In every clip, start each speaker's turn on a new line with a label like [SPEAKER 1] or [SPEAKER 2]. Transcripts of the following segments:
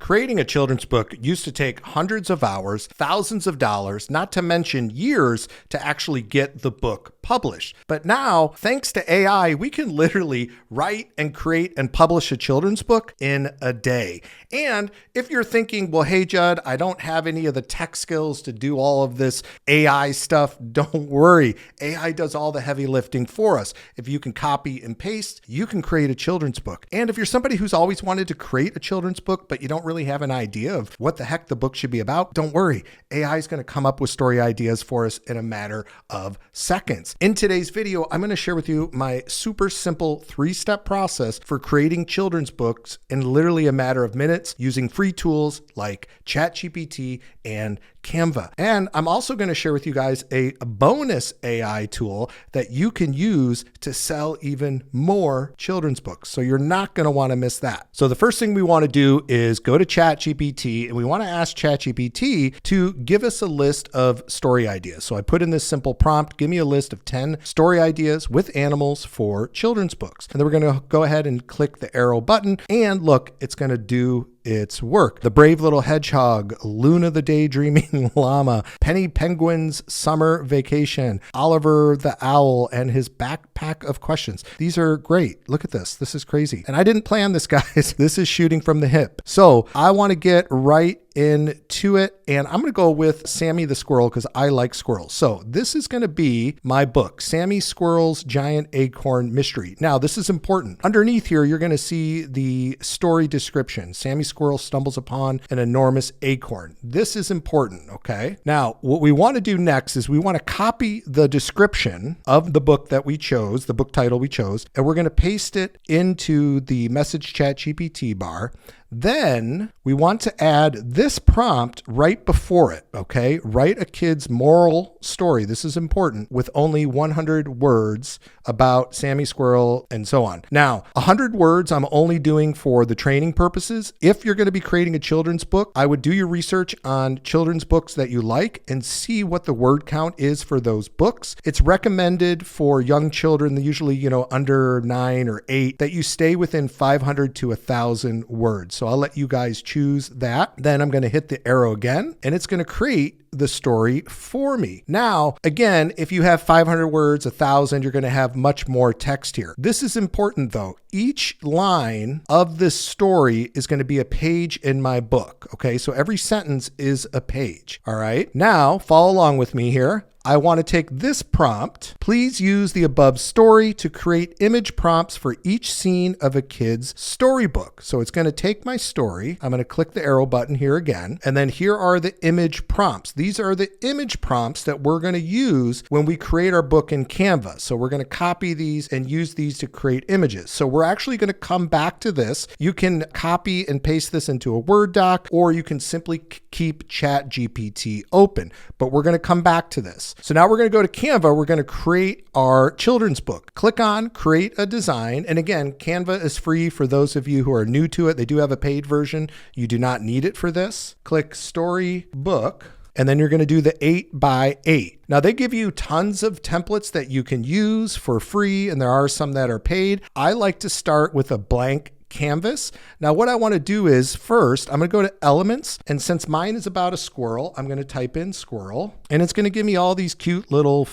[SPEAKER 1] Creating a children's book used to take hundreds of hours, thousands of dollars, not to mention years to actually get the book published. But now, thanks to AI, we can literally write and create and publish a children's book in a day. And if you're thinking, well, hey, Judd, I don't have any of the tech skills to do all of this AI stuff, don't worry. AI does all the heavy lifting for us. If you can copy and paste, you can create a children's book. And if you're somebody who's always wanted to create a children's book, but you don't really have an idea of what the heck the book should be about, don't worry. AI is going to come up with story ideas for us in a matter of seconds. In today's video, I'm going to share with you my super simple 3-step process for creating children's books in literally a matter of minutes using free tools like ChatGPT and Canva. And I'm also going to share with you guys a bonus AI tool that you can use to sell even more children's books. So you're not going to want to miss that. So the first thing we want to do is go to ChatGPT and we want to ask ChatGPT to give us a list of story ideas. So I put in this simple prompt, give me a list of 10 story ideas with animals for children's books. And then we're going to go ahead and click the arrow button and look, it's going to do its work. The Brave Little Hedgehog, Luna the Daydreaming Llama, Penny Penguin's Summer Vacation, Oliver the Owl and his Backpack of Questions. These are great. Look at this. This is crazy. And I didn't plan this, guys. This is shooting from the hip. So I want to get right into it. And I'm going to go with Sammy the Squirrel because I like squirrels. So this is going to be my book, Sammy Squirrel's Giant Acorn Mystery. Now, this is important. Underneath here, you're going to see the story description. Sammy Squirrel stumbles upon an enormous acorn. This is important, okay? Now, what we want to do next is we want to copy the description of the book that we chose, the book title we chose, and we're going to paste it into the message chat GPT bar. Then we want to add this prompt right before it, okay? Write a kid's moral story. This is important with only 100 words about Sammy Squirrel and so on. Now, 100 words I'm only doing for the training purposes. If you're going to be creating a children's book, I would do your research on children's books that you like and see what the word count is for those books. It's recommended for young children, usually, under 9 or 8, that you stay within 500 to 1,000 words. So I'll let you guys choose that. Then I'm going to hit the arrow again, and it's going to create the story for me. Now, again, if you have 500 words, 1,000, you're going to have much more text here. This is important though. Each line of this story is going to be a page in my book. Okay. So every sentence is a page. All right. Now follow along with me here. I want to take this prompt. Please use the above story to create image prompts for each scene of a kid's storybook. So it's going to take my story. I'm going to click the arrow button here again. And then here are the image prompts. These are the image prompts that we're going to use when we create our book in Canva. So we're going to copy these and use these to create images. So we're actually going to come back to this. You can copy and paste this into a Word doc, or you can simply keep ChatGPT open, but we're going to come back to this. So now we're going to go to Canva. We're going to create our children's book. Click on create a design. And again, Canva is free for those of you who are new to it. They do have a paid version. You do not need it for this. Click story book. And then you're going to do the 8x8. Now they give you tons of templates that you can use for free, and there are some that are paid. I like to start with a blank canvas. Now what I want to do is first, I'm going to go to elements. And since mine is about a squirrel, I'm going to type in squirrel, and it's going to give me all these cute little,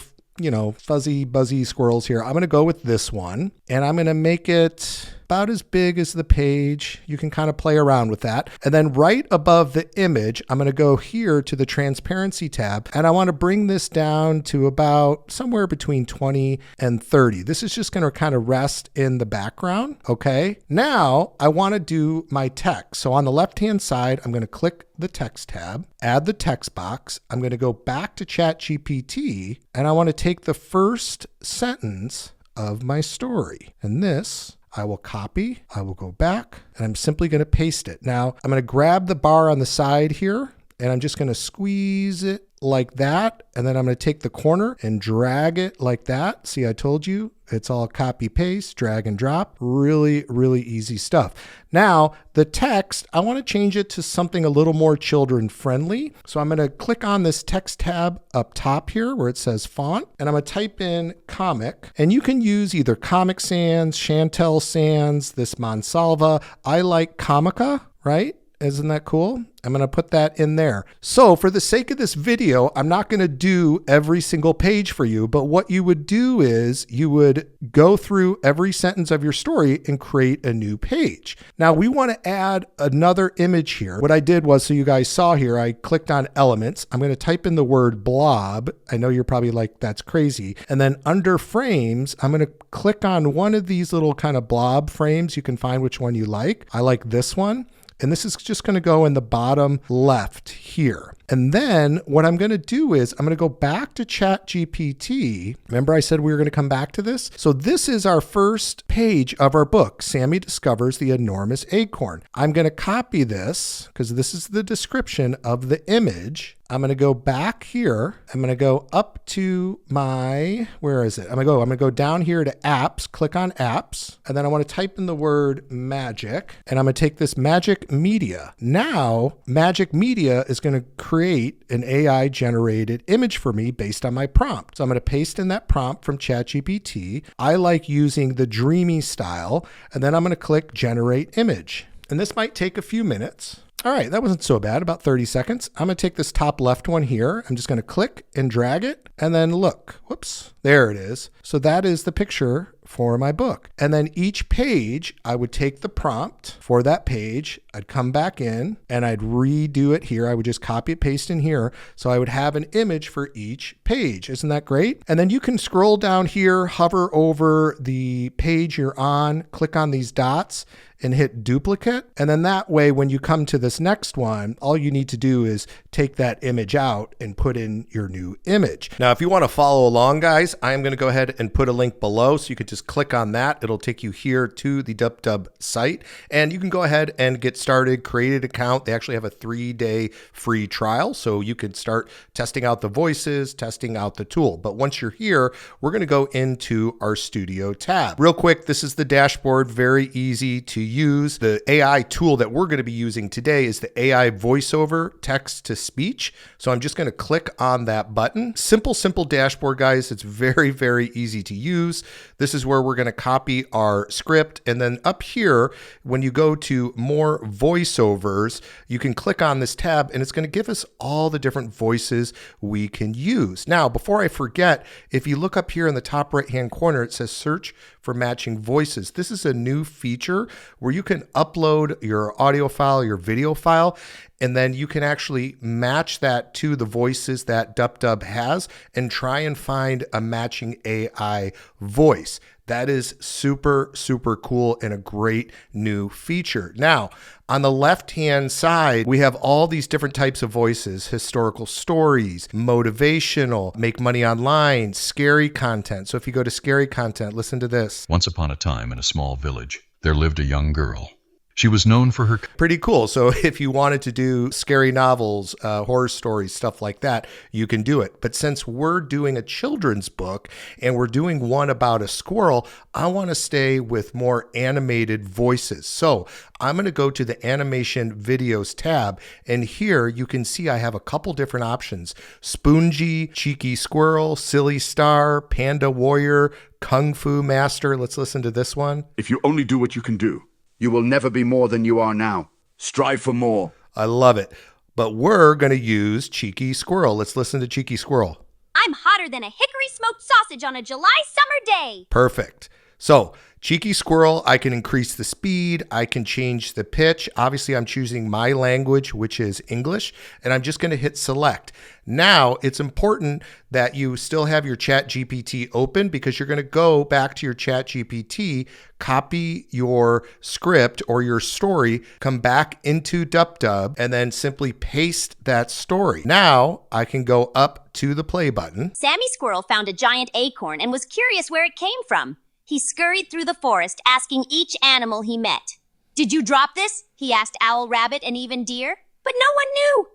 [SPEAKER 1] fuzzy, buzzy squirrels here. I'm going to go with this one, and I'm going to make it about as big as the page. You can kind of play around with that. And then right above the image, I'm going to go here to the transparency tab, and I want to bring this down to about somewhere between 20 and 30. This is just going to kind of rest in the background. Okay. Now I want to do my text. So on the left-hand side, I'm going to click the text tab, add the text box. I'm going to go back to ChatGPT, and I want to take the first sentence of my story. And this I will copy, I will go back, and I'm simply going to paste it. Now I'm going to grab the bar on the side here, and I'm just going to squeeze it like that. And then I'm going to take the corner and drag it like that. See, I told you it's all copy paste, drag and drop. Really, really easy stuff. Now the text, I want to change it to something a little more children friendly. So I'm going to click on this text tab up top here where it says font, and I'm going to type in comic, and you can use either Comic Sans, Chantel Sans, this Monsalva. I like Comica, right? Isn't that cool? I'm going to put that in there. So for the sake of this video, I'm not going to do every single page for you, but what you would do is you would go through every sentence of your story and create a new page. Now we want to add another image here. What I did was, so you guys saw here, I clicked on elements. I'm going to type in the word blob. I know you're probably like, that's crazy. And then under frames, I'm going to click on one of these little kind of blob frames. You can find which one you like. I like this one. And this is just going to go in the bottom left here. And then what I'm going to do is I'm going to go back to ChatGPT. Remember I said we were going to come back to this? So this is our first page of our book, Sammy Discovers the Enormous Acorn. I'm going to copy this because this is the description of the image. I'm going to go back here. I'm going to go up to my, where is it? I'm going to go down here to apps, click on apps, and then I want to type in the word magic, and I'm going to take this magic media. Now, magic media is going to create an AI generated image for me based on my prompt. So I'm going to paste in that prompt from ChatGPT. I like using the dreamy style, and then I'm going to click generate image. And this might take a few minutes. All right, that wasn't so bad, about 30 seconds. I'm gonna take this top left one here. I'm just gonna click and drag it, and then look, whoops, there it is. So that is the picture for my book. And then each page, I would take the prompt for that page, I'd come back in, and I'd redo it here. I would just copy it, paste in here. So I would have an image for each page. Isn't that great? And then you can scroll down here, hover over the page you're on, click on these dots, and hit duplicate. And then that way, when you come to this next one, all you need to do is take that image out and put in your new image. Now, if you want to follow along, guys, I'm going to go ahead and put a link below. So you could just click on that. It'll take you here to the DubDub site. And you can go ahead and get started, create an account. They actually have a 3-day free trial. So you could start testing out the voices, testing out the tool. But once you're here, we're going to go into our studio tab. Real quick, this is the dashboard, very easy to use. The AI tool that we're going to be using today is the AI voiceover text to speech. So I'm just going to click on that button. Simple dashboard, guys. It's very, very easy to use. This is where we're going to copy our script. And then up here, when you go to more voiceovers, you can click on this tab and it's going to give us all the different voices we can use. Now, before I forget, if you look up here in the top right-hand corner, it says search for matching voices. This is a new feature where you can upload your audio file, your video file, and then you can actually match that to the voices that DubDub has and try and find a matching AI voice. That is super, super cool and a great new feature. Now, on the left-hand side, we have all these different types of voices: historical stories, motivational, make money online, scary content. So if you go to scary content, listen to this.
[SPEAKER 2] Once upon a time in a small village, there lived a young girl. She was known for her...
[SPEAKER 1] Pretty cool. So if you wanted to do scary novels, horror stories, stuff like that, you can do it. But since we're doing a children's book and we're doing one about a squirrel, I want to stay with more animated voices. So I'm going to go to the animation videos tab, and here you can see I have a couple different options: Spoongy, Cheeky Squirrel, Silly Star, Panda Warrior, Kung Fu Master. Let's listen to this one.
[SPEAKER 3] If you only do what you can do, you will never be more than you are now. Strive for more.
[SPEAKER 1] I love it. But we're going to use Cheeky Squirrel. Let's listen to Cheeky Squirrel.
[SPEAKER 4] I'm hotter than a hickory smoked sausage on a July summer day.
[SPEAKER 1] Perfect. So Cheeky Squirrel, I can increase the speed. I can change the pitch. Obviously, I'm choosing my language, which is English, and I'm just going to hit select. Now, it's important that you still have your ChatGPT open because you're going to go back to your ChatGPT, copy your script or your story, come back into DubDub, and then simply paste that story. Now, I can go up to the play button.
[SPEAKER 4] Sammy Squirrel found a giant acorn and was curious where it came from. He scurried through the forest, asking each animal he met. "Did you drop this?" he asked owl, rabbit, and even deer. But no one knew.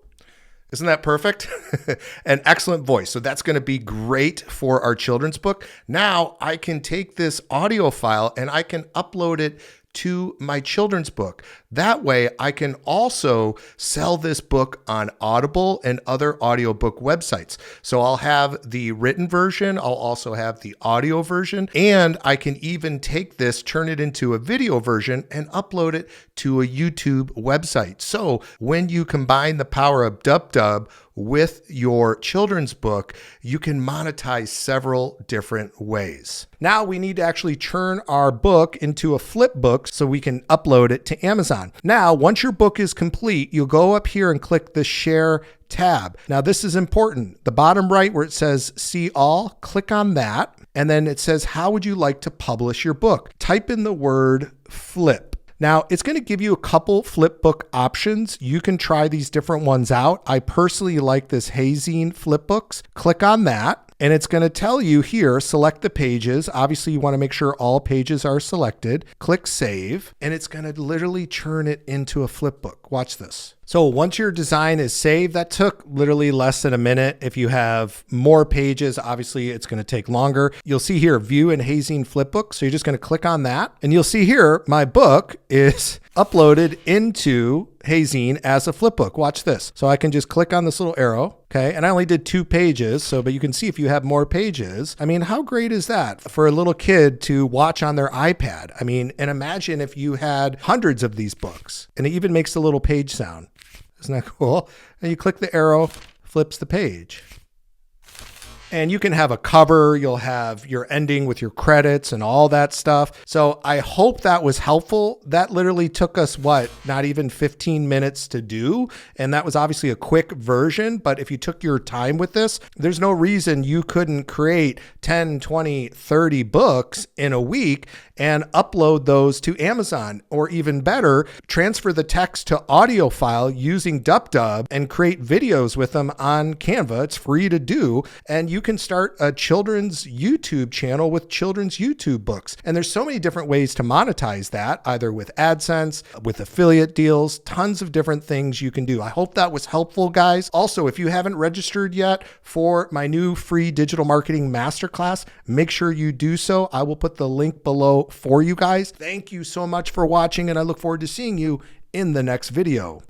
[SPEAKER 1] Isn't that perfect? An excellent voice. So that's going to be great for our children's book. Now I can take this audio file and I can upload it to my children's book. That way I can also sell this book on Audible and other audiobook websites. So I'll have the written version, I'll also have the audio version, and I can even take this, turn it into a video version, and upload it to a YouTube website. So when you combine the power of DubDub with your children's book, you can monetize several different ways. Now we need to actually turn our book into a Flipbook so we can upload it to Amazon. Now, once your book is complete, you'll go up here and click the Share tab. Now this is important. The bottom right where it says See All, click on that. And then it says, how would you like to publish your book? Type in the word flip. Now, it's going to give you a couple Flipbook options. You can try these different ones out. I personally like this Hazine Flipbooks. Click on that. And it's going to tell you here, select the pages. Obviously, you want to make sure all pages are selected. Click Save, and it's going to literally churn it into a flipbook. Watch this. So once your design is saved, that took literally less than a minute. If you have more pages, obviously it's going to take longer. You'll see here, View in Hazine Flipbook. So you're just going to click on that, and you'll see here, my book is uploaded into Hazine as a flipbook. Watch this. So I can just click on this little arrow. Okay. And I only did 2 pages. But you can see if you have more pages, I mean, how great is that for a little kid to watch on their iPad? I mean, and imagine if you had hundreds of these books, and it even makes a little page sound. Isn't that cool? And you click the arrow, flips the page. And you can have a cover, you'll have your ending with your credits and all that stuff. So I hope that was helpful. That literally took us, not even 15 minutes to do. And that was obviously a quick version. But if you took your time with this, there's no reason you couldn't create 10, 20, 30 books in a week and upload those to Amazon. Or even better, transfer the text to audio file using DubDub and create videos with them on Canva. It's free to do. And you can start a children's YouTube channel with children's YouTube books. And there's so many different ways to monetize that, either with AdSense, with affiliate deals, tons of different things you can do. I hope that was helpful, guys. Also, if you haven't registered yet for my new free digital marketing masterclass, make sure you do so. I will put the link below for you guys. Thank you so much for watching, and I look forward to seeing you in the next video.